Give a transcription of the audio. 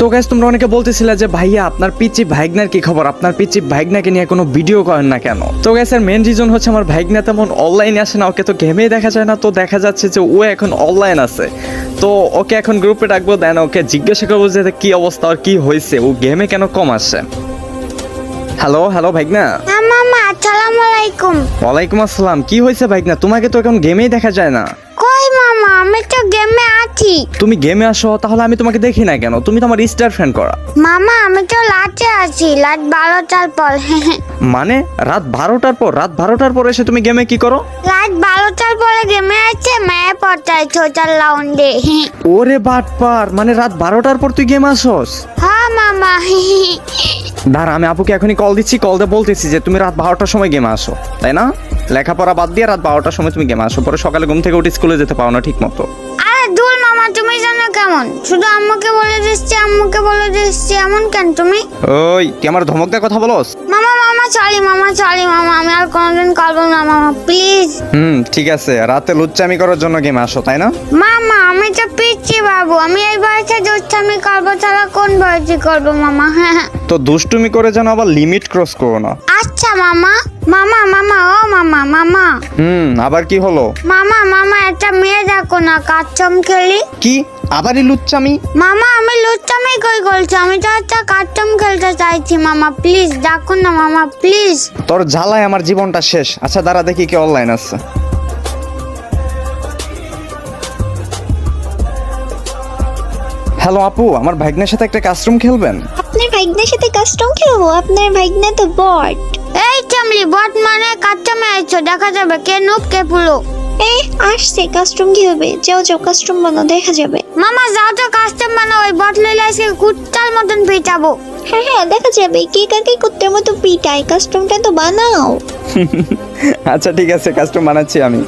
তো গাইস তোমরা অনেকে বলতেছিলে যে ভাইয়া আপনার পিচি ভাইগনার কি খবর, আপনার পিচি ভাইগনাকে নিয়ে কোনো ভিডিও করেন না কেন। তো গাইস এর মেইন রিজন হচ্ছে আমার ভাইগনা তেমন অনলাইনে আসে না, ওকে তো গেমেই দেখা যায় না। তো দেখা যাচ্ছে যে ও এখন অনলাইন আছে, তো ওকে এখন গ্রুপে ডাকবো, দেন ওকে জিজ্ঞাসা করবো যে কি অবস্থা আর কি হয়েছে, ও গেমে কেন কম আসে। হ্যালো হ্যালো ভাইগনা। হ্যাঁ মামা, আসসালামু আলাইকুম। ওয়ালাইকুম আসসালাম। কি হয়েছে ভাইগনা, তোমাকে তো এখন গেমেই দেখা যায় না। কই মামা, আমি তো গেমে আছি। তুমি গেমে আসো, তাহলে আমি তোমাকে দেখি না কেন? তুমি তো আমার স্টার ফ্যান করা। মামা আমি তো লাটে আছি, লাট 12টার পর। মানে রাত 12টার পর? রাত 12টার পর এসে তুমি গেমে কি করো? রাত 12টার পরে গেমে আছে, মেয়ে পড়তাই ছোটার লাউন্ডে। ওরে বাটপার, মানে রাত 12টার পর তুই গেম আসোস? হ্যাঁ মামা। দাঁড়া, আমি আপুকে এখনই কল দিচ্ছি, কল দিয়ে বলতেছি যে তুমি রাত 12টার সময় গেমে আসো, তাই না? লেখাপড়া বাদ দিয়ে রাত 12টার সময় তুমি গেমে আসো, পরে সকালে ঘুম থেকে উঠে স্কুলে যেতে পারো না ঠিক মতো। আরে দূর মামা, তুমি জানো কেমন, শুধু আম্মুকে বলে দিচ্ছি, আম্মুকে বলে দিচ্ছি, এমন কেন তুমি? ওই তুই আমার ধমক দিয়ে কথা বলস? মামা মামা সরি মামা, সরি মামা, আমি আর কোনোদিন করবো না মামা, প্লিজ। ঠিক আছে, রাতে লুচ্চামি করার জন্য গেমে আসো, তাই না? মামা আমি তো পিচ্ছি বাবু, আমি এই বয়সে দুষ্টামি করবো ছাড়া কোন বয়সে করবো মামা? হ্যাঁ তো দুষ্টুমি করে যেন আবার লিমিট ক্রস করো না। আচ্ছা মামা। মামা মামা ও মামা মামা। আবার কি হলো? মামা মামা একটা মেয়ে দেখো না, কাচ্চম খেলি। কি আবারই লুচ্চামি? মামা আমি লুচ্চামি কই করছি, আমি তো একটা কাচ্চম খেলতে চাইছি মামা, প্লিজ দেখো না মামা, প্লিজ। তোর জ্বালায় আমার জীবনটা শেষ। আচ্ছা দাঁড়া, দেখি কি অনলাইন আছে। হ্যালো আপু, আমার ভাগ্নের সাথে একটা কাস্টম খেলবেন? আপনার ভাইগনার সাথে কাস্টম খেলবো? আপনার ভাইগনা তো বট। এই চামলি, বট মানে কাচ্চমে আইছো, দেখা যাবে কে নুব কে পুলো। আসছে কাস্টম খেলবে, যাও যাও কাস্টম বানাও, দেখা যাবে। মামা যাও তো কাস্টম বানাও, ওই বট লইলে আজকে কুত্তার মতন পিটাবো। হ্যাঁ হ্যাঁ দেখা যাবে কে কাকে কুত্তের মতো পিটায়, কাস্টমটা তো বানাও। আচ্ছা ঠিক আছে, কাস্টম বানাচ্ছি আমি।